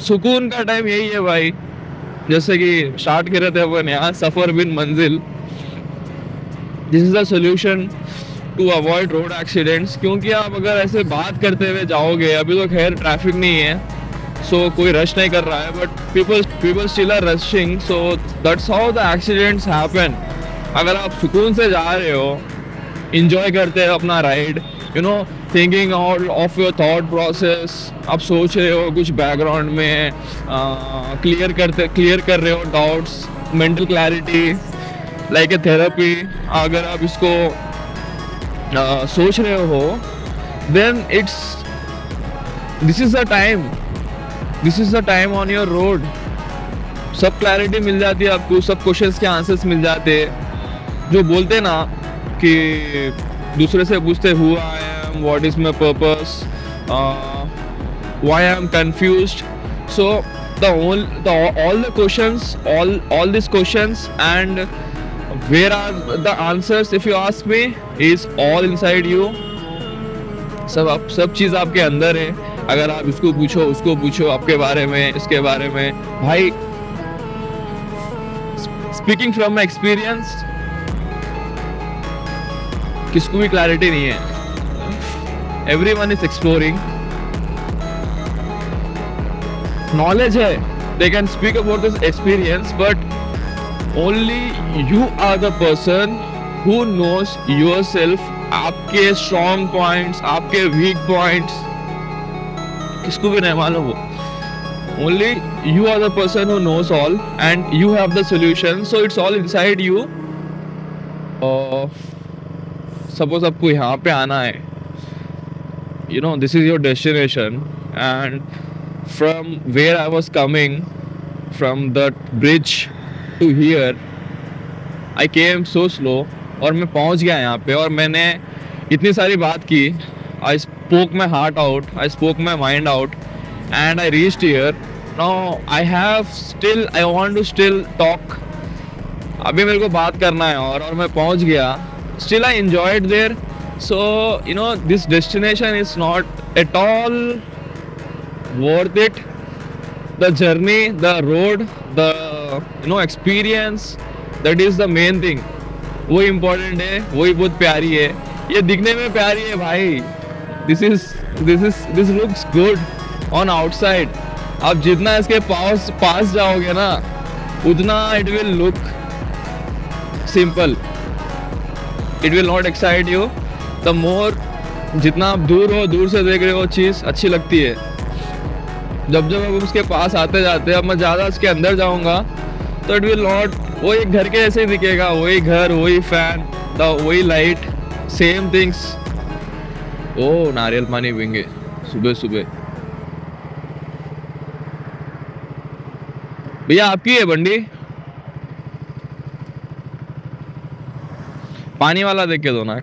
सुकून का टाइम यही है भाई, जैसे कि स्टार्ट करे थे अपन यहाँ, सफर बिन मंजिल। This is the solution to avoid road accidents. क्योंकि आप अगर ऐसे बात करते हुए जाओगे, अभी तो खैर ट्रैफिक नहीं है, सो कोई रश नहीं कर रहा है, but people still are rushing, so that's how the accidents happen. अगर आप सुकून से जा रहे हो, इंजॉय करते हो अपना ride, you know, thinking of your thought process, आप सोच रहे हो कुछ बैकग्राउंड में, क्लियर कर रहे हो doubts, mental clarity like a therapy, अगर आप इसको सोच रहे हो, then this is the time on your road. सब क्लैरिटी मिल जाती है आपको, सब क्वेश्चंस के आंसर्स मिल जाते हैं। जो बोलते ना कि दूसरे से पूछते who I am, what is my purpose, why I am confused, so all the questions, all these questions, and where are the answers, if you ask me, is all inside you। सब चीज आपके अंदर है। अगर आप इसको पूछो, उसको पूछो, आपके बारे में, इसके बारे में, भाई स्पीकिंग फ्रॉम माई एक्सपीरियंस, किसको भी क्लैरिटी नहीं है। Everyone is exploring. नॉलेज है, they can speak about this experience, but only you are the person who knows yourself, आपके strong points, आपके weak points, किसको भी नहीं मालूम वो। Only you are the person who knows all, and you have the solution, so it's all inside you। Suppose आपको यहाँ पे आना है, you know, this is your destination, and from where I was coming, from that bridge to here, I came so slow, और मैं पहुंच गया यहाँ पे, और मैंने इतनी सारी बात की। I spoke my heart out, I spoke my mind out, and I reached here. Now I want to still talk। अभी मेरे को बात करना है, और मैं पहुंच गया। Still I enjoyed there, so you know, this destination is not at all worth it। The journey, the road, the experience, that is the main thing। वो important है, वही बहुत प्यारी है। ये दिखने में प्यारी है भाई। This looks good on outside। आप जितना इसके पास जाओगे ना, उतना it will look simple। It will not excite you। The more, जितना आप दूर से देख रहे हो, चीज़ अच्छी लगती है। जब अब उसके पास आते जाते, अब मैं ज़्यादा उसके अंदर जाऊंगा तो इट विल नॉट, वो एक घर के जैसे ही दिखेगा, वही घर, वही फैन, वही लाइट, सेम थिंग्स। ओ नारियल पानी पीएंगे सुबह सुबह। भैया आपकी है बंडी? पानी वाला देख के दो ना,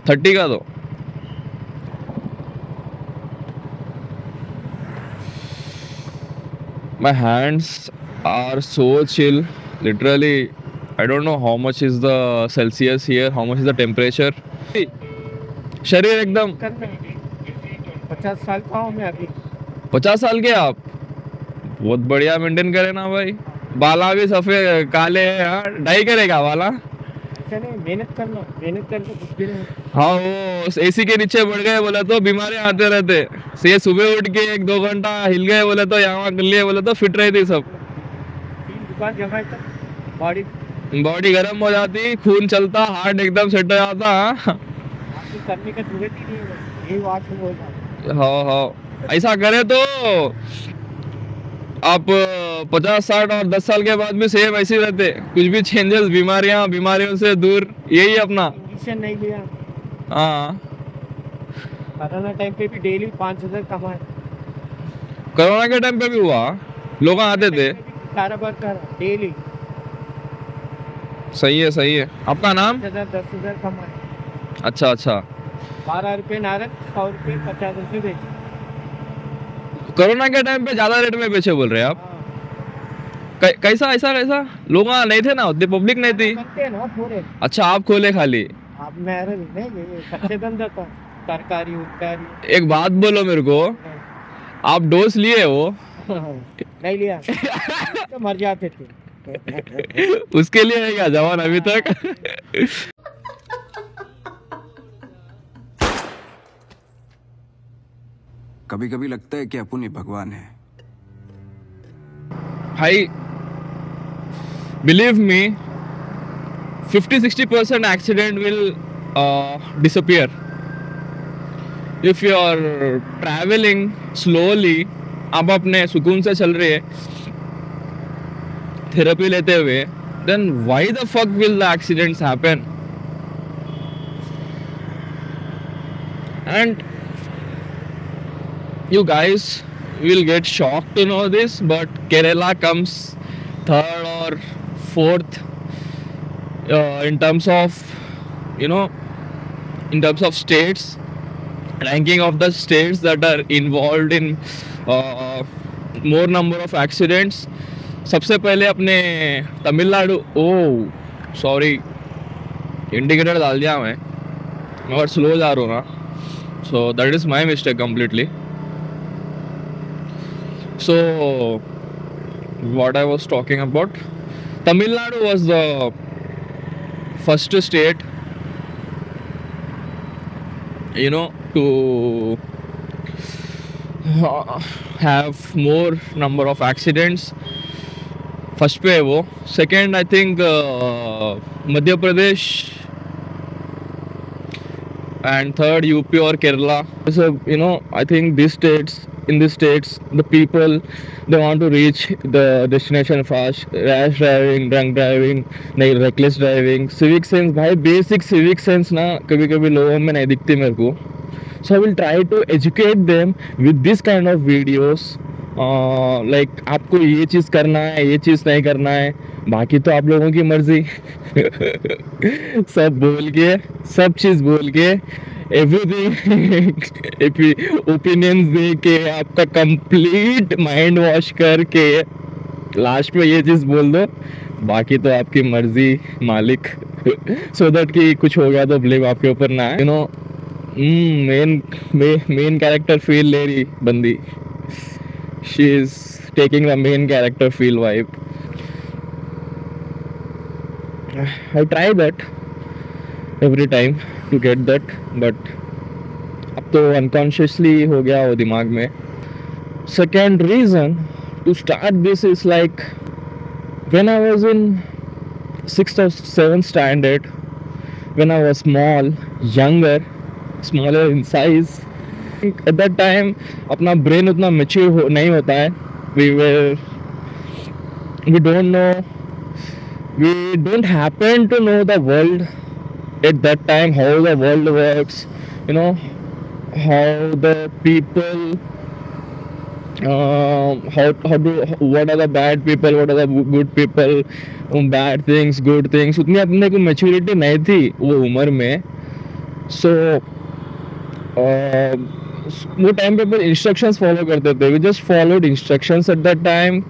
30 का दो। My hands are so chill, literally I don't know how much is the Celsius here, how much is the temperature। शरीर एकदम 50 साल का हूँ मैं अभी। 50 साल के आप? बहुत बढ़िया मेंटेन करे ना भाई। बाला भी सफेद काले हैं यार, डाई करेगा बाला? मेहनत करके कुछ भी नहीं। हाँ, वो एसी के नीचे बढ़ गए बोले तो बीमारियां आते रहते। से सुबह उठ के 1-2 घंटा हिल गए बोले तो, यहाँ कर लिए बोले तो, फिट रहती सब। 3 दुकान जमाए तो बॉडी गर्म हो जाती, खून चलता, हार्ट एकदम सेट हो जाता। करने का जरूरत ही नहीं है, यही बात है। हाँ, ऐसा करे तो आप 50, 60 और 10 साल के बाद भी सेम ऐसे ही रहते। कुछ भी चेंजेस, बीमारियों से दूर, यही अपना। इंजेक्शन नहीं लिया। हाँ, कोरोना टाइम पे भी डेली 5,000 कमाए। कोरोना के टाइम पे भी हुआ, लोग आते थे कारोबार कर डेली। सही है। आपका नाम? 10,000 कमाए। अच्छा। 12 रुपये नारक, 100 रुपये, 50 रुपये बेचे। कोरोना के टाइम पे ज्यादा रेट में बेचे बोल रहे हैं आप? कैसा लोग नहीं थे ना, उतनी पब्लिक नहीं थी। ना पूरे। अच्छा, आप खोले खाली? आप मेरे नहीं, ये सच्चे धंधा था। तरकारी उरकारी एक बात बोलो मेरे को, आप डोज लिए हो? नहीं लिया तो मर जाते थे। उसके लिए है क्या जवान अभी तक? कभी कभी लगता है कि अपन ही भगवान है। भाई believe me, 50-60% accident will disappear if you are traveling slowly. आप अपने सुकून से चल रहे हैं थेरेपी लेते हुए, then why the fuck will the accidents happen? And you guys will get shocked to know this, but Kerala comes third or fourth in terms of, you know, in terms of states, ranking of the states that are involved in more number of accidents. सबसे पहले अपने तमिलनाडु, ओ sorry indicator डाल दिया मैं, और slow जा रहा हूँ ना, so that is my mistake completely. So what I was talking about, Tamil Nadu was the first state, you know, to have more number of accidents. First पे है वो. Second I think Madhya Pradesh, and third UP or Kerala. So you know, I think these states, in these states, the people, they want to reach the destination fast. Rash driving, drunk driving, नहीं reckless driving, civic sense, भाई basic civic sense ना कभी कभी लोगों में नहीं दिखती मेरे को. So I will try to educate them with this kind of videos. Like आपको ये चीज़ करना है, ये चीज़ नहीं करना है, बाकी तो आप लोगों की मर्जी. सब बोल के, सब चीज़ बोल के, एवरीथिंग ओपिनियंस दे के, आपका कंप्लीट माइंड वॉश करके लास्ट में ये चीज़ बोल दो, बाकी तो आपकी मर्जी मालिक. सो दैट कि कुछ हो गया तो ब्लेम आपके ऊपर ना है. You know, main character feel ले रही बंदी. She is taking the main character feel vibe. I try that every time to get that, but अब तो unconsciously हो गया वो दिमाग में. Second reason to start this is like when I was in 6th or 7th standard, when I was small, younger, smaller in size. At that time अपना brain उतना mature नहीं होता है. We don't know, we don't happen to know the world at that time, how the world works, you know, how the people, what are the bad people, what are the good people, bad things, good things. उतनी अपने को maturity नहीं थी वो उम्र में. So वो time पे इंस्ट्रक्शंस फॉलो करते थे. We just followed instructions at that time.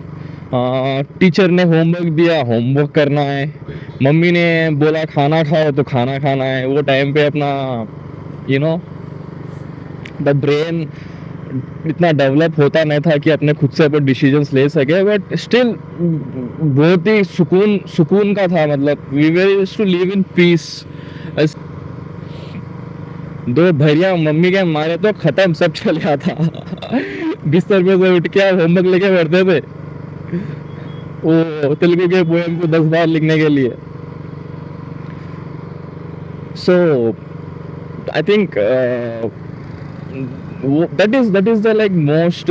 Teacher ने होमवर्क दिया, होमवर्क करना है. मम्मी ने बोला खाना खाओ तो खाना खाना है. वो टाइम पे अपना यू नो द ब्रेन इतना डेवलप होता नहीं था कि अपने खुद से अपन डिसीजंस ले सके, बट स्टिल बहुत ही सुकून का था. मतलब we were used to live in peace. दो भैया मम्मी के मारे तो खत्म, सब चल गया था. बिस्तर पे से उठ के होमवर्क लेके बैठते थे वो तेलुगु के पोएम को 10 बार लिखने के लिए. So I think that is the like most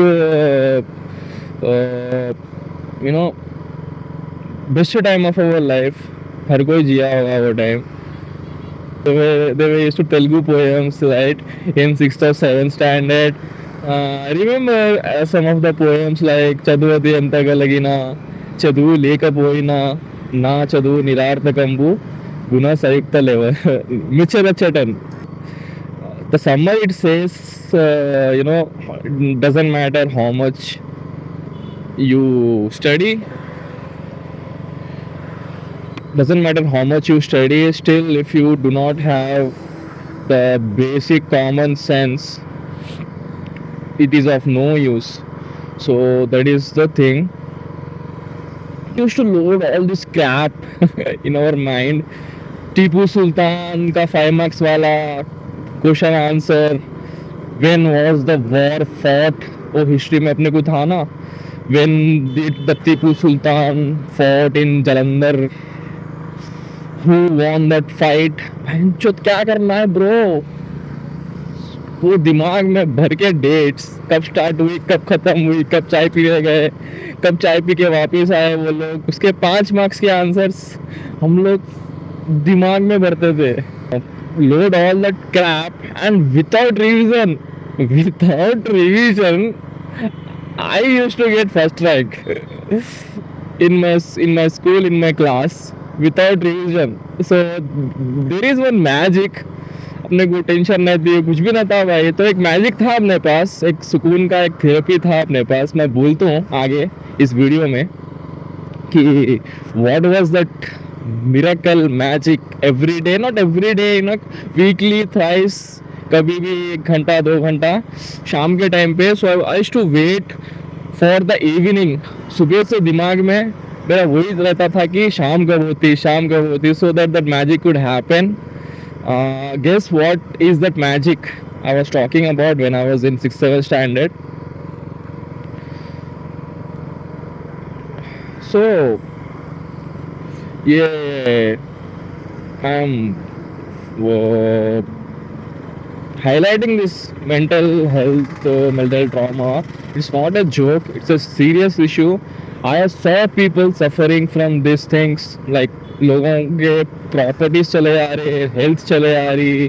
you know best time of our life. हर कोई जिया होगा वो time. They were used to Telugu poems, right, in 6th or 7th standard. I remember some of the poems like చదువది ఎంత కలిగిన చదువు లేకపోయినా నా చదువు నిరార్థకంబు గుణ సయుక్త లేవ మిచ్చరచ్చటన్. The summary it says, you know, doesn't matter how much you study, doesn't matter how much you study, still if you do not have the basic common sense, it is of no use. So that is the thing. We used to load all this crap in our mind. Tipu Sultan का 5 marks वाला question answer, when was the war fought, वो history में अपने को था ना, when did the Tipu Sultan fought in Jalandhar, who won that fight. भैंचोद क्या करना है ब्रो, वो दिमाग में भर के डेट्स, कब स्टार्ट हुई, कब खत्म हुई, कब चाय पीने गए, कब चाय पी के वापस आए वो लोग, उसके 5 marks के आंसर्स हम लोग दिमाग में भरते थे। Load all that crap and without revision, I used to get first rank in my school, in my class, without revision. So there is one magic. अपने को टेंशन नहीं थी, कुछ भी ना था भाई, तो एक मैजिक था अपने पास, एक सुकून का एक थेरेपी था अपने पास। मैं बोलता हूँ आगे इस वीडियो में कि what was that miracle magic every day, not every day, you know, weekly thrice, कभी भी 1 घंटा 2 घंटा शाम के टाइम पे। So I used to wait for the evening. सुबह से दिमाग में मेरा वही रहता था कि शाम कब होती, शाम कब होती, so that that magic could happen. Guess what is that magic I was talking about when I was in 6th 7th standard? So yeah, I'm highlighting this mental health, mental trauma. It's not a joke, it's a serious issue. I saw people suffering from these things, like लोगों के properties चले आ रहे, health चले आ रही,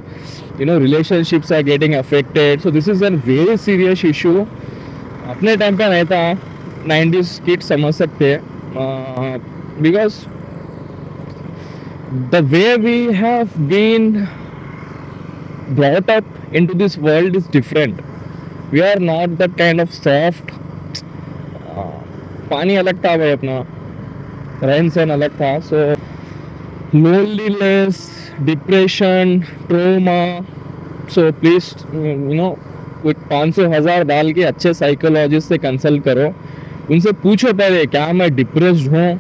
you know, relationships are getting affected. So this is an very serious issue. अपने time पे नहीं था, 90s किड्स समझ सकते हैं, because the way we have been brought up into this world is different. We are not that kind of soft. पानी अलग था भाई, अपना रहन सहन अलग था। सो loneliness, depression, trauma. So please, you know, कुछ 500,000 डाल के अच्छे साइकोलॉजिस्ट से कंसल्ट करो, उनसे पूछो पहले क्या मैं डिप्रेस्ड हूँ।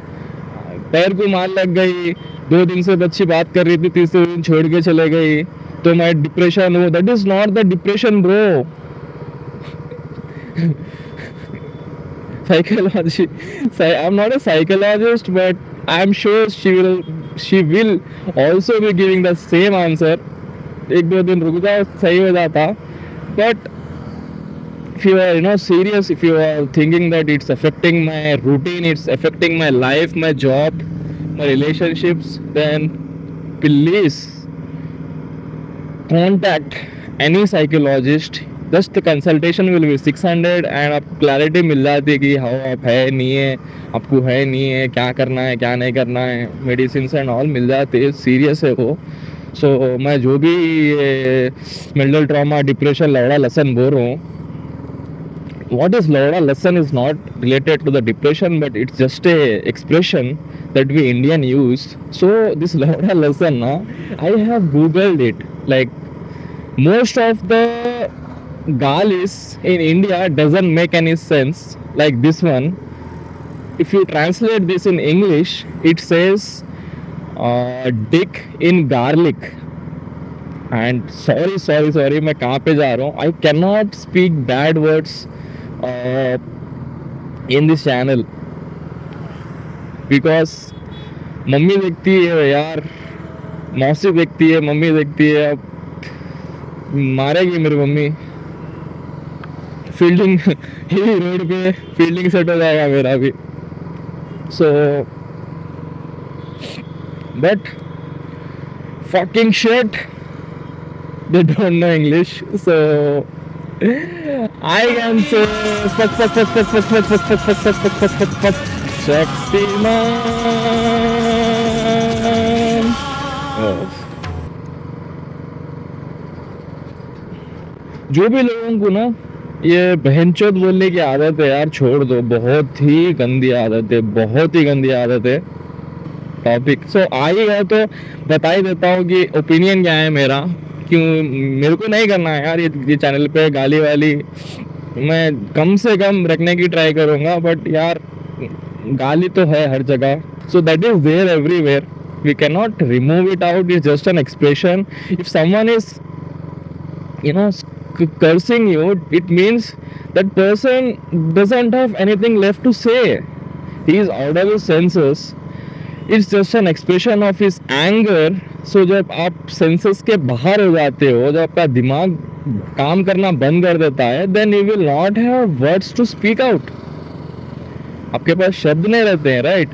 पैर को मार लग गई, 2 दिन से अच्छी बात कर रही थी, तीसरे दिन छोड़ के चले गई, तो मैं डिप्रेशन हूँ। That is not the depression bro. Psychology, I'm not a psychologist, but I'm sure she will also be giving the same answer. 1-2 दिन रुक जाओ, सही हो जाता। But if you are, you know, serious, if you are thinking that it's affecting my routine, it's affecting my life, my job, my relationships, then please contact any psychologist. Just consultation will be 600 and आपको clarity मिल जाती है कि हाँ आप है नहीं है, आपको है नहीं है, क्या करना है क्या नहीं करना है, मेडिसिन एंड ऑल मिल जाते हैं। सीरियस है वो। सो मैं जो भी मेंटल ट्रॉमा, डिप्रेशन, लौड़ा लेसन बोल रहा हूँ, what is Laura lesson is not related to the depression, but it's just a expression that we Indian use. So this Laura lesson, I have googled it. Like most of the galis in India doesn't make any sense like this one. If you translate this in English, it says dick in garlic. And sorry, मैं कहाँ पे जा रहा हूँ? I cannot speak bad words in this channel because mummy देखती है यार, मौसी देखती है, मम्मी देखती है, अब मारेगी मेरी मम्मी। फील्डिंग ही रोड पे फील्डिंग सेट हो जाएगा मेरा भी। So but fucking shit, they don't know English, so I can say fuck Shaktiman. जो भी लोगों को ना ये बहनचोद बोलने की आदत है यार, छोड़ दो। बहुत ही गंदी आदत है, बहुत ही गंदी आदत है। टॉपिक सो आइएगा तो बता ही देता हूँ कि ओपिनियन क्या है मेरा, क्यों मेरे को नहीं करना है यार ये चैनल पे गाली वाली मैं कम से कम रखने की ट्राई करूँगा, बट यार गाली तो है हर जगह, so that is there everywhere, we can not remove it out, it's just an expression. If someone is cursing you, it means that person doesn't have anything left to say. He is out of his senses. It's just an expression of his anger. So जब आप senses के बाहर हो जाते हो, जब आपका दिमाग काम करना बंद कर देता है, then you will not have words to speak out. आपके पास शब्द नहीं रहते हैं, राइट?